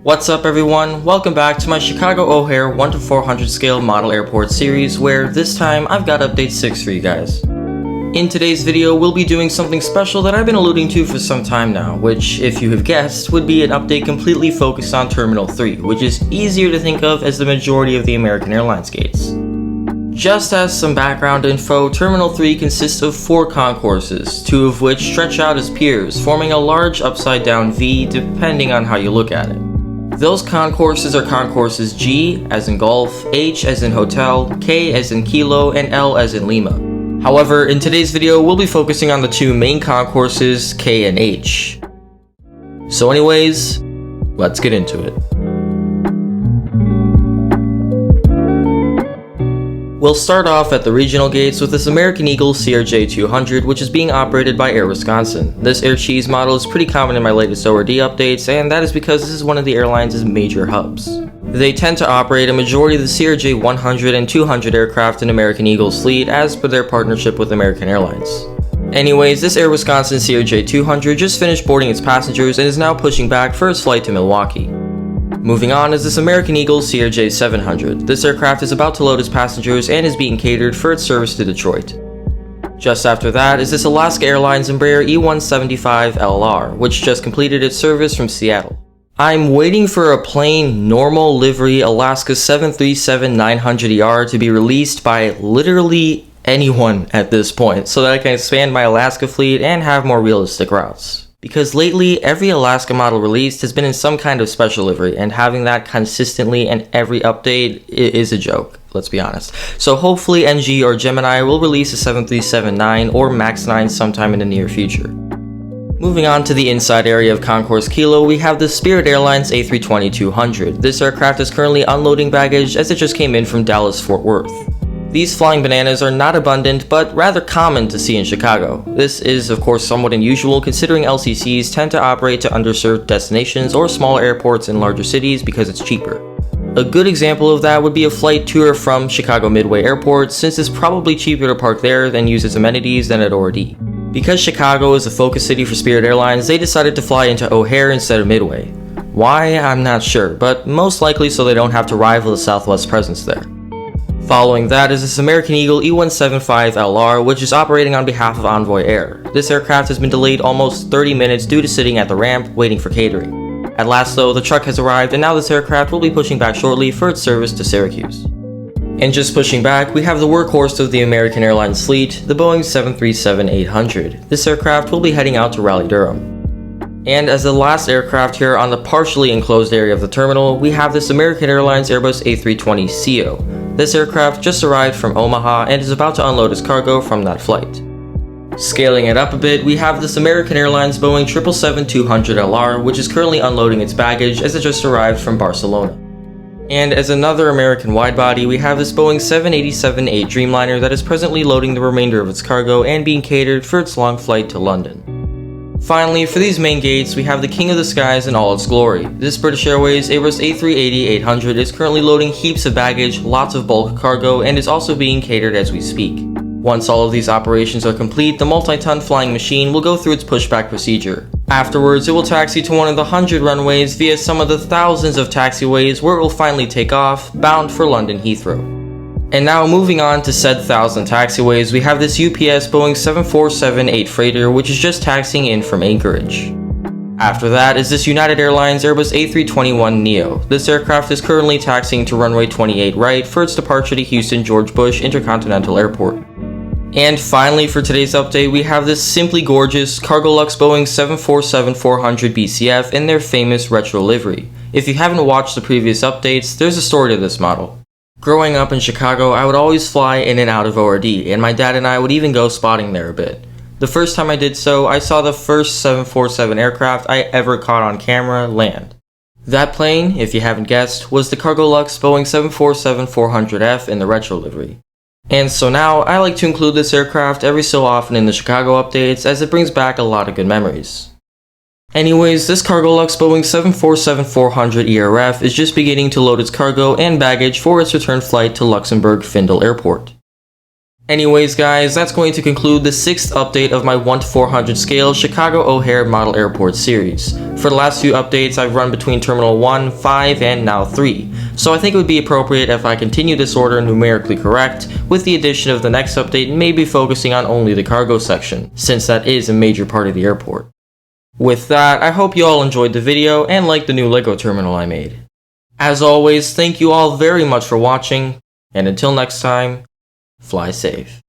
What's up everyone, welcome back to my Chicago O'Hare 1 to 400 scale model airport series where this time I've got update 6 for you guys. In today's video we'll be doing something special that I've been alluding to for some time now, which if you have guessed would be an update completely focused on Terminal 3, which is easier to think of as the majority of the American Airlines gates. Just as some background info, Terminal 3 consists of 4 concourses, 2 of which stretch out as piers, forming a large upside down V depending on how you look at it. Those concourses are concourses G as in golf, H as in hotel, K as in kilo, and L as in Lima. However, in today's video we'll be focusing on the 2 main concourses, K and H. So anyways, let's get into it. We'll start off at the regional gates with this American Eagle CRJ-200, which is being operated by Air Wisconsin. This air cheese model is pretty common in my latest ORD updates, and that is because this is one of the airline's major hubs. They tend to operate a majority of the CRJ-100 and 200 aircraft in American Eagle's fleet as per their partnership with American Airlines. Anyways, this Air Wisconsin CRJ-200 just finished boarding its passengers and is now pushing back for its flight to Milwaukee. Moving on is this American Eagle CRJ-700. This aircraft is about to load its passengers and is being catered for its service to Detroit. Just after that is this Alaska Airlines Embraer E175LR, which just completed its service from Seattle. I'm waiting for a plain, normal livery Alaska 737-900ER to be released by literally anyone at this point, so that I can expand my Alaska fleet and have more realistic routes. Because lately, every Alaska model released has been in some kind of special livery, and having that consistently in every update is a joke, let's be honest. So hopefully NG or Gemini will release a 737-9 or MAX 9 sometime in the near future. Moving on to the inside area of Concourse Kilo, we have the Spirit Airlines A320-200. This aircraft is currently unloading baggage as it just came in from Dallas-Fort Worth. These flying bananas are not abundant, but rather common to see in Chicago. This is of course somewhat unusual considering LCCs tend to operate to underserved destinations or smaller airports in larger cities because it's cheaper. A good example of that would be a flight to or from Chicago Midway Airport, since it's probably cheaper to park there than use its amenities than at ORD. Because Chicago is a focus city for Spirit Airlines, they decided to fly into O'Hare instead of Midway. Why, I'm not sure, but most likely so they don't have to rival the Southwest presence there. Following that is this American Eagle E175LR, which is operating on behalf of Envoy Air. This aircraft has been delayed almost 30 minutes due to sitting at the ramp waiting for catering. At last though, the truck has arrived and now this aircraft will be pushing back shortly for its service to Syracuse. And just pushing back, we have the workhorse of the American Airlines fleet, the Boeing 737-800. This aircraft will be heading out to Raleigh-Durham. And as the last aircraft here on the partially enclosed area of the terminal, we have this American Airlines Airbus A320ceo. This aircraft just arrived from Omaha and is about to unload its cargo from that flight. Scaling it up a bit, we have this American Airlines Boeing 777-200LR, which is currently unloading its baggage as it just arrived from Barcelona. And as another American widebody, we have this Boeing 787-8 Dreamliner that is presently loading the remainder of its cargo and being catered for its long flight to London. Finally, for these main gates, we have the King of the Skies in all its glory. This British Airways Airbus A380-800 is currently loading heaps of baggage, lots of bulk cargo, and is also being catered as we speak. Once all of these operations are complete, the multi-ton flying machine will go through its pushback procedure. Afterwards, it will taxi to one of the 100 runways via some of the thousands of taxiways where it will finally take off, bound for London Heathrow. And now moving on to said Thousand Taxiways, we have this UPS Boeing 747-8 freighter which is just taxiing in from Anchorage. After that is this United Airlines Airbus A321neo. This aircraft is currently taxiing to runway 28 right for its departure to Houston George Bush Intercontinental Airport. And finally for today's update, we have this simply gorgeous Cargolux Boeing 747-400 BCF in their famous retro livery. If you haven't watched the previous updates, there's a story to this model. Growing up in Chicago, I would always fly in and out of ORD, and my dad and I would even go spotting there a bit. The first time I did so, I saw the first 747 aircraft I ever caught on camera land. That plane, if you haven't guessed, was the Cargolux Boeing 747-400F in the retro livery. And so now, I like to include this aircraft every so often in the Chicago updates as it brings back a lot of good memories. Anyways, this Cargolux Boeing 747-400 ERF is just beginning to load its cargo and baggage for its return flight to Luxembourg Findel Airport. Anyways guys, that's going to conclude the 6th update of my 1:400 scale Chicago O'Hare Model Airport series. For the last few updates, I've run between Terminal 1, 5, and now 3, so I think it would be appropriate if I continue this order numerically correct, with the addition of the next update maybe focusing on only the cargo section, since that is a major part of the airport. With that, I hope you all enjoyed the video and liked the new LEGO terminal I made. As always, thank you all very much for watching, and until next time, fly safe.